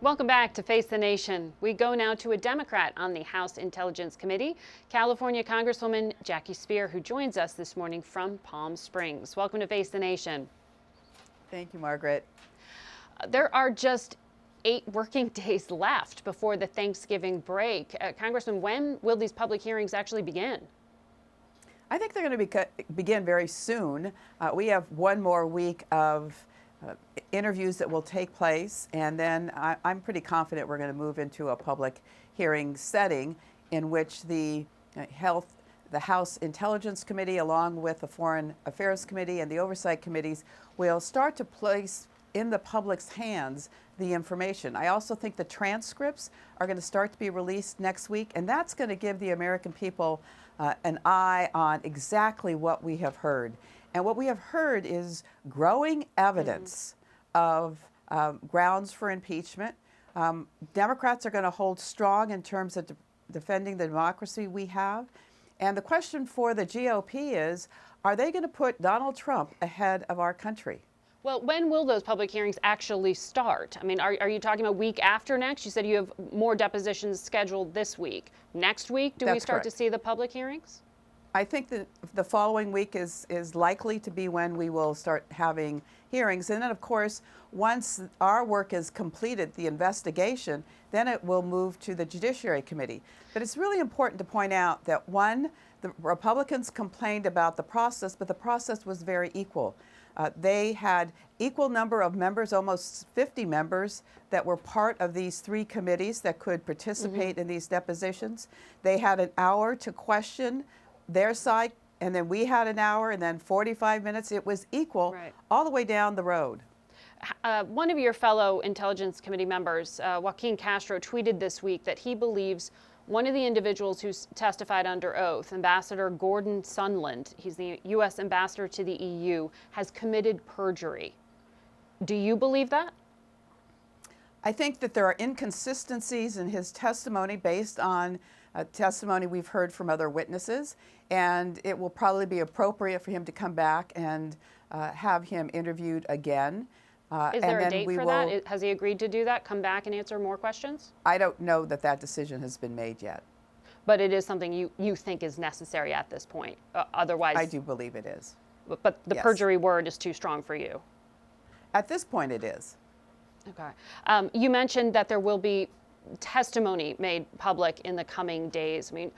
Welcome back to Face the Nation. We go now to a Democrat on the House Intelligence Committee, California Congresswoman Jackie Speier, who joins us this morning from Palm Springs. Welcome to Face the Nation. Thank you, Margaret. There are just 8 working days left before the Thanksgiving break. Congressman, when will these public hearings actually begin? I think they're going to begin very soon. We have one more week of interviews that will take place, and then I'm pretty confident we're going to move into a public hearing setting in which the House Intelligence Committee, along with the Foreign Affairs Committee and the Oversight Committees, will start to place in the public's hands the information. I also think the transcripts are going to start to be released next week, and that's going to give the American people an eye on exactly what we have heard. And what we have heard is growing evidence of grounds for impeachment. Democrats are going to hold strong in terms of defending the democracy we have. And the question for the GOP is, are they going to put Donald Trump ahead of our country? Well, when will those public hearings actually start? I mean, are you talking about week after next? You said you have more depositions scheduled this week. Next week, do we start to see the public hearings? I think that the following week is likely to be when we will start having hearings. And then, of course, once our work is completed, the investigation, then it will move to the Judiciary Committee. But it's really important to point out that, one, the Republicans complained about the process, but the process was very equal. They had equal number of members, almost 50 members, that were part of these 3 committees that could participate in these depositions. They had an hour to question their side, and then we had an hour, and then 45 minutes. It was equal all the way down the road. One of your fellow Intelligence Committee members, Joaquin Castro, tweeted this week that he believes one of the individuals who testified under oath, Ambassador Gordon Sondland, he's the U.S. ambassador to the EU, has committed perjury. Do you believe that? I think that there are inconsistencies in his testimony based on testimony we've heard from other witnesses, and it will probably be appropriate for him to come back and have him interviewed again. Is there a date for that? Has he agreed to do that? Come back and answer more questions? I don't know that that decision has been made yet. But it is something you think is necessary at this point. Otherwise, I do believe it is. But the perjury word is too strong for you. At this point, it is. Okay. You mentioned that there will be testimony made public in the coming days. I mean,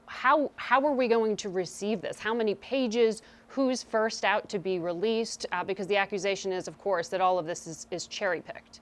how are we going to receive this? How many pages? Who's first out to be released? Because the accusation is, of course, that all of this is cherry-picked.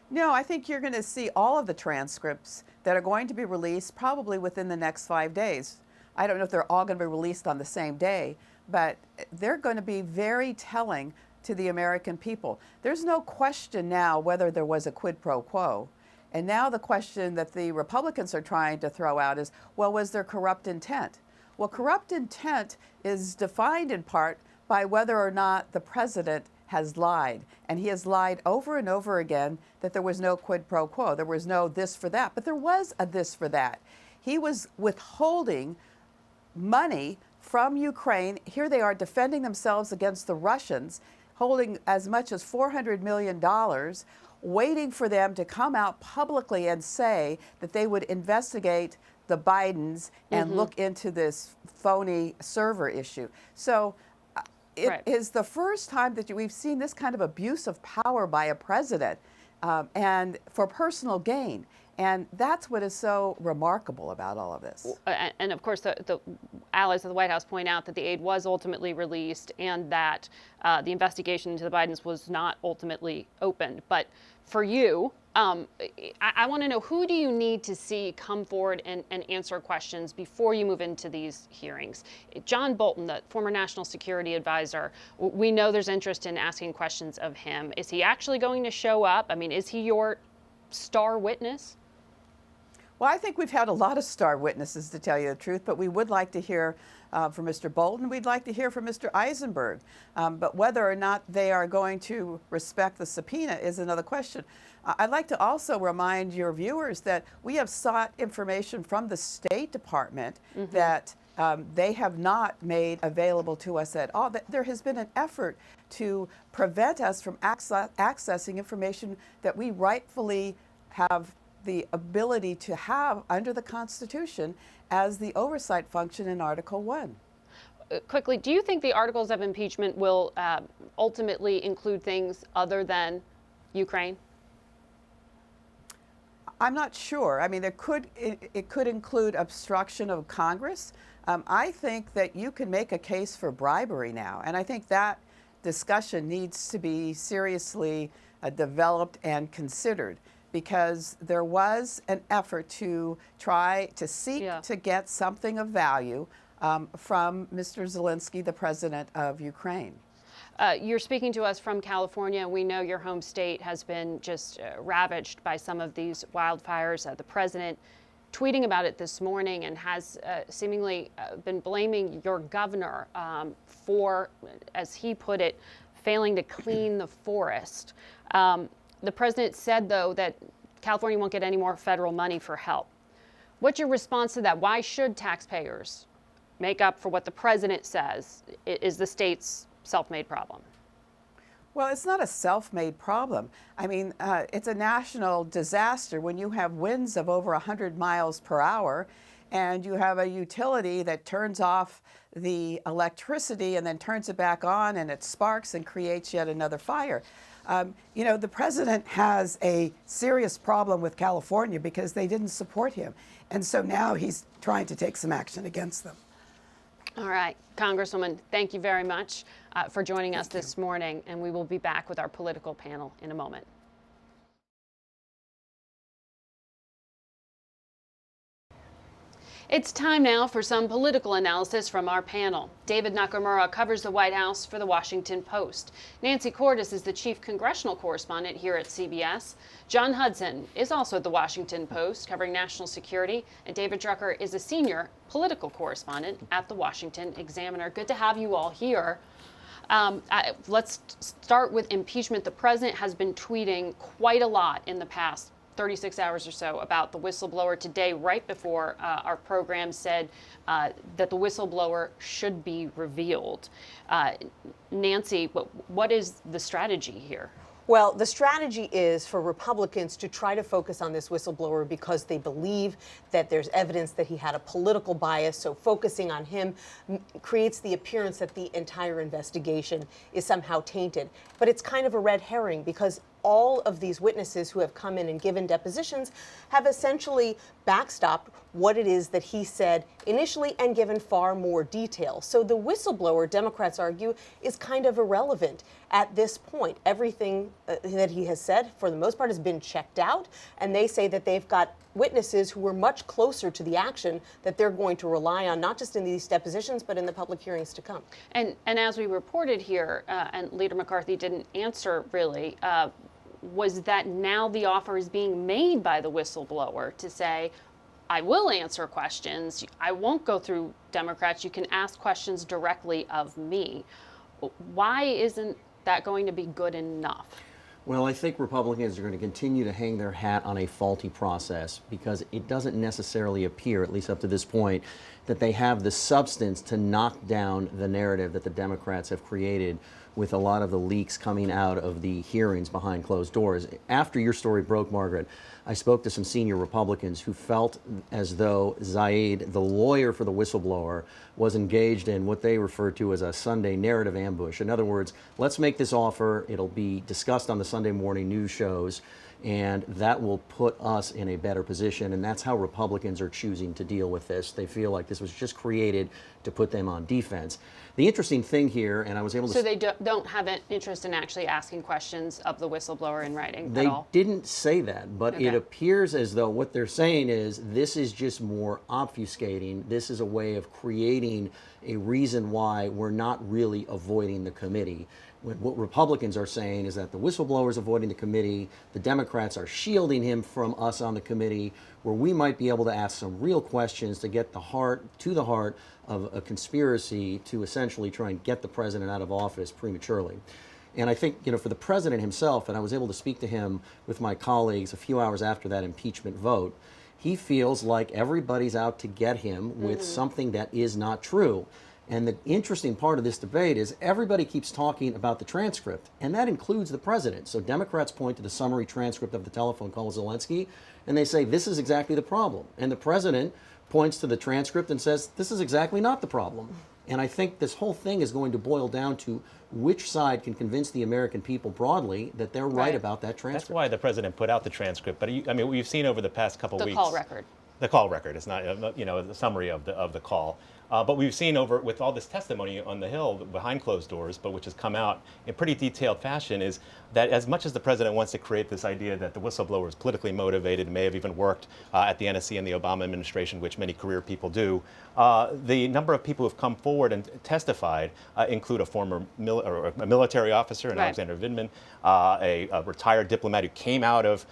No, I think you're going to see all of the transcripts that are going to be released probably within the next 5 days. I don't know if they're all going to be released on the same day, but they're going to be very telling to the American people. There's no question now whether there was a quid pro quo. And now the question that the Republicans are trying to throw out is, well, was there corrupt intent? Well, corrupt intent is defined in part by whether or not the president has lied. And he has lied over and over again that there was no quid pro quo. There was no this for that, but there was a this for that. He was withholding money from Ukraine. Here they are defending themselves against the Russians, holding as much as $400 million, waiting for them to come out publicly and say that they would investigate the Bidens and look into this phony server issue. So it is the first time that we've seen this kind of abuse of power by a president and for personal gain. And that's what is so remarkable about all of this. And of course, the allies of the White House point out that the aid was ultimately released and that the investigation into the Bidens was not ultimately opened. But for you, I want to know, who do you need to see come forward and answer questions before you move into these hearings? John Bolton, the former national security advisor, we know there's interest in asking questions of him. Is he actually going to show up? I mean, is he your star witness? Well, I think we've had a lot of star witnesses, to tell you the truth, but we would like to hear from Mr. Bolton. We'd like to hear from Mr. Eisenberg. But whether or not they are going to respect the subpoena is another question. I'd like to also remind your viewers that we have sought information from the State Department that they have not made available to us at all. There has been an effort to prevent us from accessing information that we rightfully have the ability to have under the Constitution as the oversight function in Article 1. Quickly, do you think the articles of impeachment will ultimately include things other than Ukraine? I'm not sure. I mean, it could include obstruction of Congress. I think that you can make a case for bribery now, and I think that discussion needs to be seriously developed and considered, because there was an effort to try to seek to get something of value from Mr. Zelensky, the president of Ukraine. You're speaking to us from California. We know your home state has been just ravaged by some of these wildfires. The president tweeting about it this morning and has seemingly been blaming your governor for, as he put it, failing to clean the forest. The president said, though, that California won't get any more federal money for help. What's your response to that? Why should taxpayers make up for what the president says is the state's self-made problem? Well, it's not a self-made problem. I mean, it's a national disaster when you have winds of over 100 miles per hour and you have a utility that turns off the electricity and then turns it back on, and it sparks and creates yet another fire. You know, the president has a serious problem with California because they didn't support him. And so now he's trying to take some action against them. All right, Congresswoman, thank you very much for joining us this morning, and we will be back with our political panel in a moment. It's time now for some political analysis from our panel. David Nakamura covers the White House for the Washington Post. Nancy Cordes is the chief congressional correspondent here at CBS. John Hudson is also at the Washington Post covering national security. And David Drucker is a senior political correspondent at the Washington Examiner. Good to have you all here. Let's start with impeachment. The president has been tweeting quite a lot in the past 36 hours or so about the whistleblower. Today, right before our program, said that the whistleblower should be revealed. Nancy, what is the strategy here? Well, the strategy is for Republicans to try to focus on this whistleblower because they believe that there's evidence that he had a political bias. So focusing on him creates the appearance that the entire investigation is somehow tainted. But it's kind of a red herring because all of these witnesses who have come in and given depositions have essentially backstopped what it is that he said initially and given far more detail. So the whistleblower, Democrats argue, is kind of irrelevant at this point. Everything that he has said, for the most part, has been checked out, and they say that they've got witnesses who were much closer to the action that they're going to rely on, not just in these depositions, but in the public hearings to come. And as we reported here, and Leader McCarthy didn't answer really, was that now the offer is being made by the whistleblower to say, I will answer questions. I won't go through Democrats. You can ask questions directly of me. Why isn't that going to be good enough? Well, I think Republicans are going to continue to hang their hat on a faulty process because it doesn't necessarily appear, at least up to this point, that they have the substance to knock down the narrative that the Democrats have created with a lot of the leaks coming out of the hearings behind closed doors. After your story broke, Margaret, I spoke to some senior Republicans who felt as though Zaid, the lawyer for the whistleblower, was engaged in what they referred to as a Sunday narrative ambush. In other words, let's make this offer. It'll be discussed on the Sunday morning news shows, and that will put us in a better position. And that's how Republicans are choosing to deal with this. They feel like this was just created to put them on defense. The interesting thing here, and I was able to... So they don't have an interest in actually asking questions of the whistleblower in writing at all? They didn't say that, but Okay. It appears as though what they're saying is this is just more obfuscating. This is a way of creating a reason why we're not really avoiding the committee. What Republicans are saying is that the whistleblower is avoiding the committee, the Democrats are shielding him from us on the committee, where we might be able to ask some real questions to get the heart of a conspiracy to essentially try and get the president out of office prematurely. And I think, for the president himself, and I was able to speak to him with my colleagues a few hours after that impeachment vote, he feels like everybody's out to get him with something that is not true. And the interesting part of this debate is everybody keeps talking about the transcript, and that includes the president. So Democrats point to the summary transcript of the telephone call with Zelensky, and they say this is exactly the problem. And the president points to the transcript and says this is exactly not the problem. And I think this whole thing is going to boil down to which side can convince the American people broadly that they're right about that transcript. That's why the president put out the transcript. But I mean, we've seen over the past couple weeks. The call record. The call record. It's not, you know, the summary of the call. But we've seen with all this testimony on the Hill behind closed doors, but which has come out in pretty detailed fashion, is that as much as the president wants to create this idea that the whistleblower is politically motivated, may have even worked at the NSC in the Obama administration, which many career people do, the number of people who have come forward and testified include a former military officer, Alexander Vindman, a retired diplomat who came out of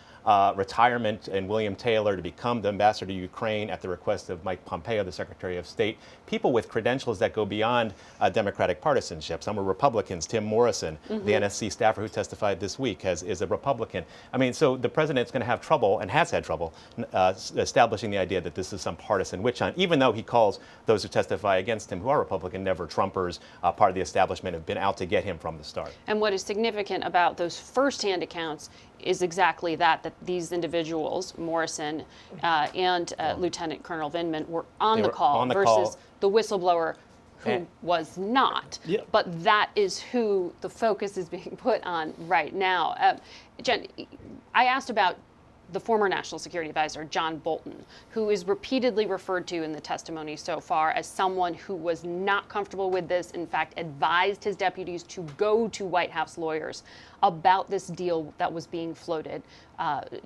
retirement, and William Taylor to become the ambassador to Ukraine at the request of Mike Pompeo, the Secretary of State. People with credentials that go beyond Democratic partisanship. Some are Republicans. Tim Morrison, the NSC staffer who testified this week, is a Republican. I mean, so the president's going to have trouble, and has had trouble, establishing the idea that this is some partisan witch hunt, even though he calls those who testify against him, who are Republican, never Trumpers, part of the establishment, have been out to get him from the start. And what is significant about those firsthand accounts is exactly that these individuals, Morrison and Lieutenant Colonel Vindman, were on the call versus the whistleblower who was not. Yeah. But that is who the focus is being put on right now. Jen, I asked about the former National Security Advisor, John Bolton, who is repeatedly referred to in the testimony so far as someone who was not comfortable with this, in fact, advised his deputies to go to White House lawyers about this deal that was being floated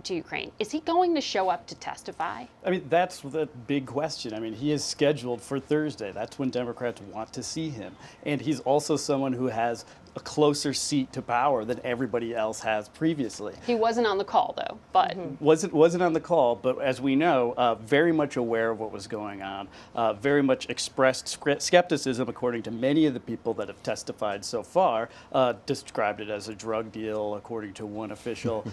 to Ukraine. Is he going to show up to testify? I mean, that's the big question. I mean, he is scheduled for Thursday. That's when Democrats want to see him. And he's also someone who has a closer seat to power than everybody else has previously. He wasn't on the call, though, but... Wasn't on the call, but as we know, very much aware of what was going on, very much expressed skepticism, according to many of the people that have testified so far, described it as a drug deal, according to one official,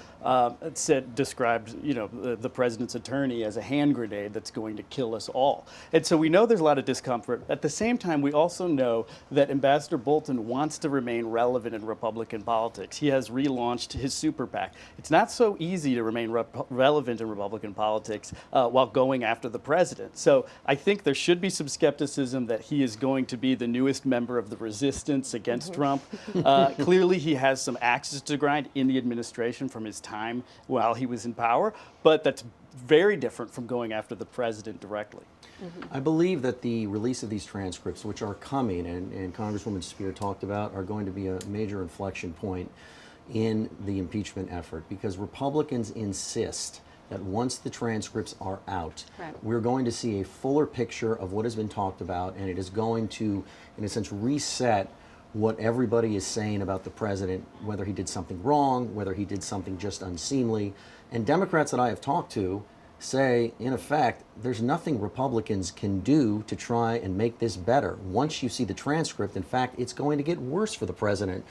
described, you know, the president's attorney as a hand grenade that's going to kill us all. And so we know there's a lot of discomfort. At the same time, we also know that Ambassador Bolton wants to remain relevant in Republican politics. He has relaunched his super PAC. It's not so easy to remain relevant in Republican politics while going after the president. So I think there should be some skepticism that he is going to be the newest member of the resistance against Trump. Clearly, he has some axes to grind in the administration from his time while he was in power, but that's very different from going after the president directly. I believe that the release of these transcripts, which are coming, and Congresswoman Speier talked about, are going to be a major inflection point in the impeachment effort, because Republicans insist that once the transcripts are out, we're going to see a fuller picture of what has been talked about, and it is going to, in a sense, reset what everybody is saying about the president, whether he did something wrong, whether he did something just unseemly. And Democrats that I have talked to say, in effect, there's nothing Republicans can do to try and make this better. Once you see the transcript, in fact, it's going to get worse for the president.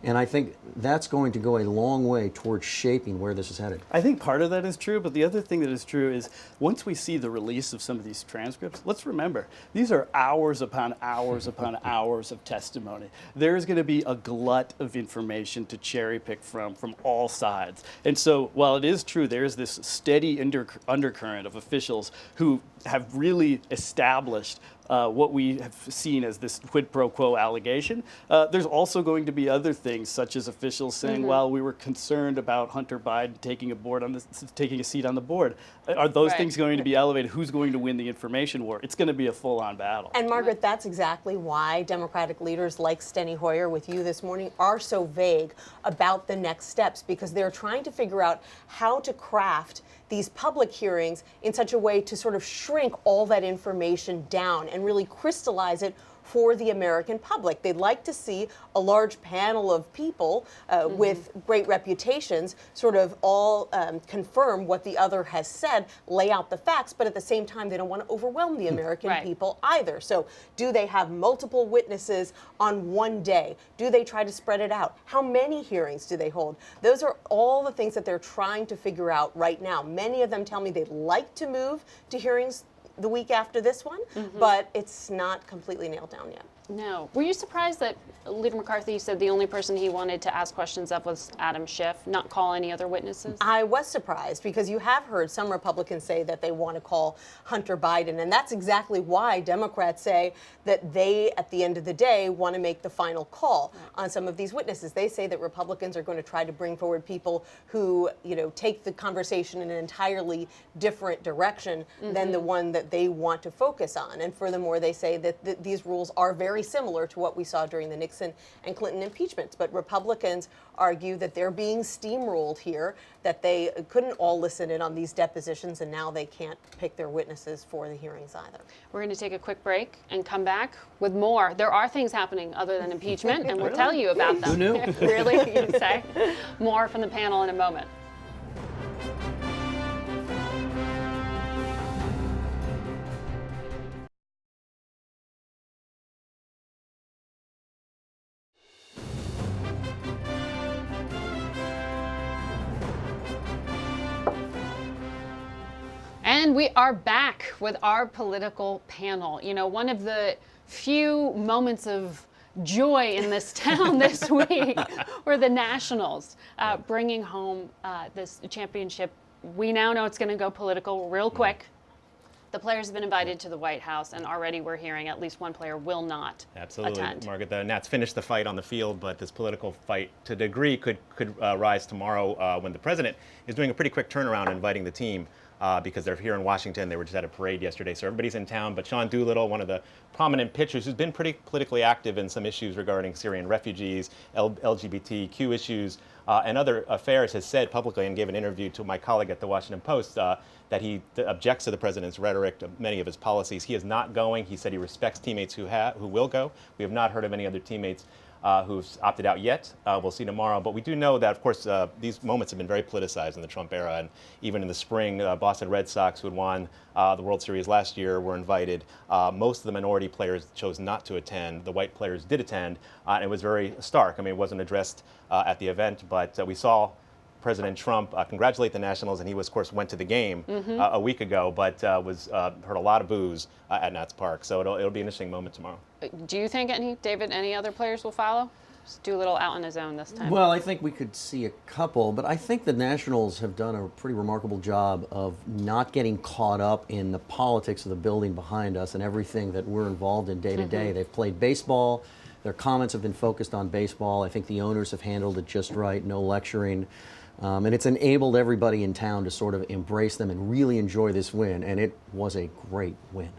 And I think that's going to go a long way towards shaping where this is headed. I think part of that is true, but the other thing that is true is once we see the release of some of these transcripts, let's remember, these are hours upon hours upon hours of testimony. There's going to be a glut of information to cherry pick from all sides. And so while it is true, there's this steady undercurrent of officials who have really established what we have seen as this quid pro quo allegation. There's also going to be other things, such as officials saying, well, we were concerned about Hunter Biden taking a seat on the board. Are those things going to be elevated? Who's going to win the information war? It's going to be a full-on battle. And Margaret, that's exactly why Democratic leaders like Steny Hoyer with you this morning are so vague about the next steps, because they're trying to figure out how to craft these public hearings in such a way to sort of shrink all that information down and really crystallize it for the American public. They'd like to see a large panel of people with great reputations sort of all confirm what the other has said, lay out the facts, but at the same time, they don't want to overwhelm the American people either. So do they have multiple witnesses on one day? Do they try to spread it out? How many hearings do they hold? Those are all the things that they're trying to figure out right now. Many of them tell me they'd like to move to hearings the week after this one, but it's not completely nailed down yet. No. Were you surprised that Leader McCarthy said the only person he wanted to ask questions of was Adam Schiff, not call any other witnesses? I was surprised because you have heard some Republicans say that they want to call Hunter Biden, and that's exactly why Democrats say that they, at the end of the day, want to make the final call on some of these witnesses. They say that Republicans are going to try to bring forward people who, take the conversation in an entirely different direction than the one that they want to focus on. And furthermore, they say that these rules are very similar to what we saw during the Nixon and Clinton impeachments. But Republicans argue that they're being steamrolled here, that they couldn't all listen in on these depositions, and now they can't pick their witnesses for the hearings either. We're going to take a quick break and come back with more. There are things happening other than impeachment, and we'll tell you about them. Who knew? Really? You say? More from the panel in a moment. And we are back with our political panel. One of the few moments of joy in this town this week were the Nationals bringing home this championship. We now know it's going to go political real quick. The players have been invited to the White House, and already we're hearing at least one player will not attend. Margaret, the Nats finished the fight on the field, but this political fight, to a degree, could rise tomorrow when the president is doing a pretty quick turnaround, inviting the team. Because they're here in Washington. They were just at a parade yesterday, so everybody's in town. But Sean Doolittle, one of the prominent pitchers who's been pretty politically active in some issues regarding Syrian refugees, LGBTQ issues, and other affairs, has said publicly and gave an interview to my colleague at the Washington Post that he objects to the president's rhetoric, to many of his policies. He is not going. He said he respects teammates who will go. We have not heard of any other teammates who've opted out yet. We'll see tomorrow. But we do know that, of course, these moments have been very politicized in the Trump era. And even in the spring, Boston Red Sox, who had won the World Series last year, were invited. Most of the minority players chose not to attend. The white players did attend. And it was very stark. I mean, it wasn't addressed at the event, but we saw President Trump congratulate the Nationals, and he, of course, went to the game a week ago, but heard a lot of boos at Nats Park. So it'll be an interesting moment tomorrow. Do you think, David, any other players will follow? Just do a little out on his own this time. Well, I think we could see a couple, but I think the Nationals have done a pretty remarkable job of not getting caught up in the politics of the building behind us and everything that we're involved in day to day. They've played baseball. Their comments have been focused on baseball. I think the owners have handled it just right, no lecturing. And it's enabled everybody in town to sort of embrace them and really enjoy this win. And it was a great win.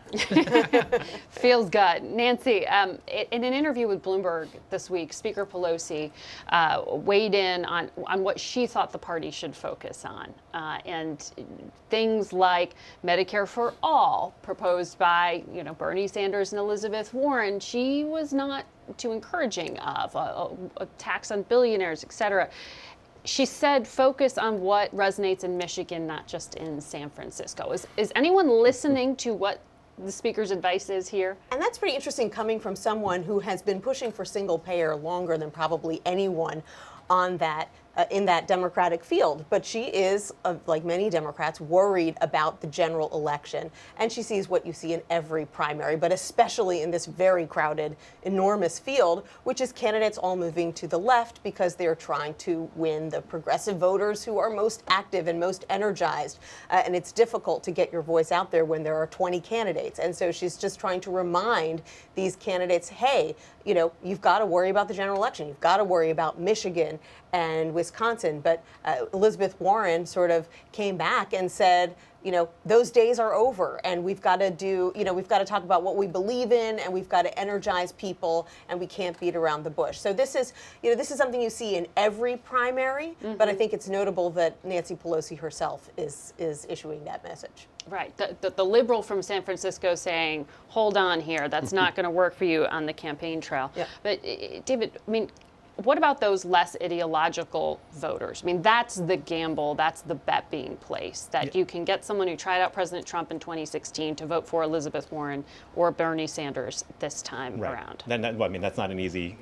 Feels good. Nancy, in an interview with Bloomberg this week, Speaker Pelosi weighed in on what she thought the party should focus on. And things like Medicare for all, proposed by Bernie Sanders and Elizabeth Warren, she was not too encouraging of, a tax on billionaires, et cetera. She said focus on what resonates in Michigan, not just in San Francisco. Is anyone listening to what the speaker's advice is here? And that's pretty interesting coming from someone who has been pushing for single payer longer than probably anyone on that in that Democratic field. But she is, like many Democrats, worried about the general election. And she sees what you see in every primary, but especially in this very crowded, enormous field, which is candidates all moving to the left because they're trying to win the progressive voters who are most active and most energized. And it's difficult to get your voice out there when there are 20 candidates. And so she's just trying to remind these candidates, hey, you've got to worry about the general election. You've got to worry about Michigan and Wisconsin Wisconsin. But Elizabeth Warren sort of came back and said, those days are over, and we've got to we've got to talk about what we believe in, and we've got to energize people, and we can't beat around the bush. So this is something you see in every primary, but I think it's notable that Nancy Pelosi herself is issuing that message. Right. The liberal from San Francisco saying, hold on here, that's not going to work for you on the campaign trail. Yeah. But David, what about those less ideological voters? That's the gamble, that's the bet being placed, that you can get someone who tried out President Trump in 2016 to vote for Elizabeth Warren or Bernie Sanders this time around. That's not an easy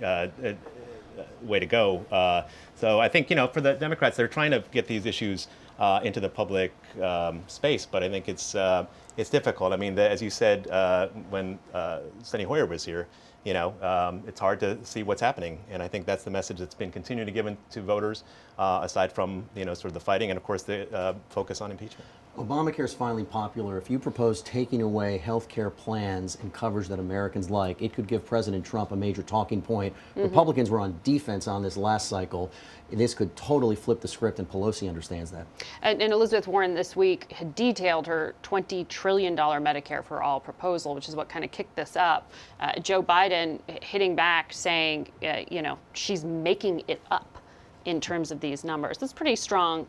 way to go. So I think, for the Democrats, they're trying to get these issues into the public space, but I think it's difficult. As you said when Steny Hoyer was here, it's hard to see what's happening, and I think that's the message that's been continuing to given to voters, aside from sort of the fighting and of course the focus on impeachment. Obamacare is finally popular. If you propose taking away health care plans and coverage that Americans like, it could give President Trump a major talking point. Republicans were on defense on this last cycle. This could totally flip the script, and Pelosi understands that. And Elizabeth Warren this week had detailed her $20 trillion Medicare for All proposal, which is what kind of kicked this up. Joe Biden hitting back, saying, she's making it up in terms of these numbers. That's pretty strong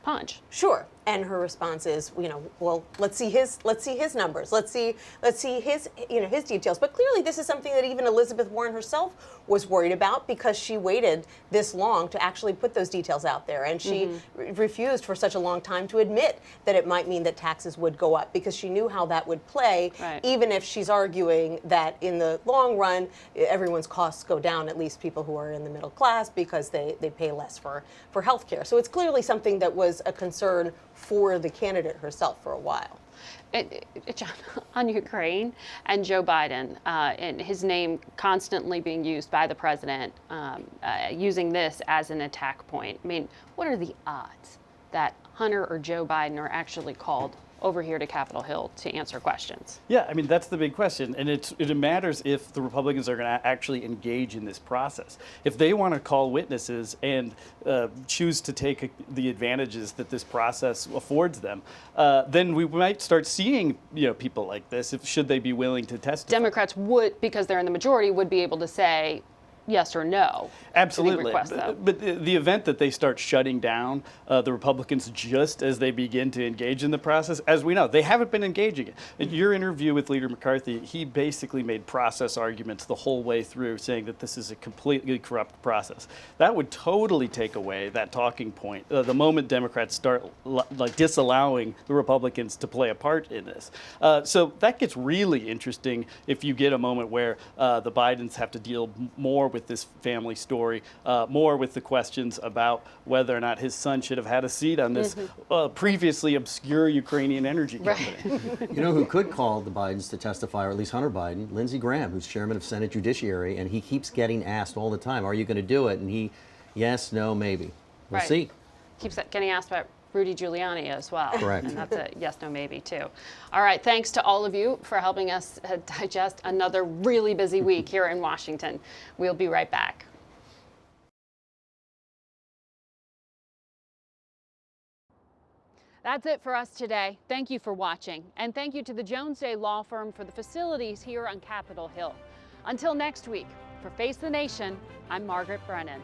punch. Sure. And her response is, well, let's see his numbers. Let's see his his details. But clearly, this is something that even Elizabeth Warren herself was worried about, because she waited this long to actually put those details out there, and she refused for such a long time to admit that it might mean that taxes would go up, because she knew how that would play. Right. Even if she's arguing that in the long run, everyone's costs go down, at least people who are in the middle class, because they pay less for health care. So it's clearly something that was a concern for the candidate herself for a while. John, on Ukraine and Joe Biden, and his name constantly being used by the president, using this as an attack point. What are the odds that Hunter or Joe Biden are actually called over here to Capitol Hill to answer questions? Yeah, that's the big question, and it matters if the Republicans are going to actually engage in this process. If they want to call witnesses and choose to take the advantages that this process affords them, then we might start seeing people like this. Should they be willing to testify? Democrats would, because they're in the majority, would be able to say yes or no. Absolutely. To the request, but the event that they start shutting down the Republicans just as they begin to engage in the process, as we know, they haven't been engaging it. In your interview with Leader McCarthy, he basically made process arguments the whole way through, saying that this is a completely corrupt process. That would totally take away that talking point the moment Democrats start disallowing the Republicans to play a part in this. So that gets really interesting if you get a moment where the Bidens have to deal more with this family story, more with the questions about whether or not his son should have had a seat on this previously obscure Ukrainian energy company. Right. You know who could call the Bidens to testify, or at least Hunter Biden? Lindsey Graham, who's chairman of Senate Judiciary, and he keeps getting asked all the time, are you going to do it? And he, yes, no, maybe. We'll Right. see. Keeps getting asked about Rudy Giuliani as well. Correct. And that's a yes, no, maybe too. All right, thanks to all of you for helping us digest another really busy week here in Washington. We'll be right back. That's it for us today. Thank you for watching. And thank you to the Jones Day Law Firm for the facilities here on Capitol Hill. Until next week, for Face the Nation, I'm Margaret Brennan.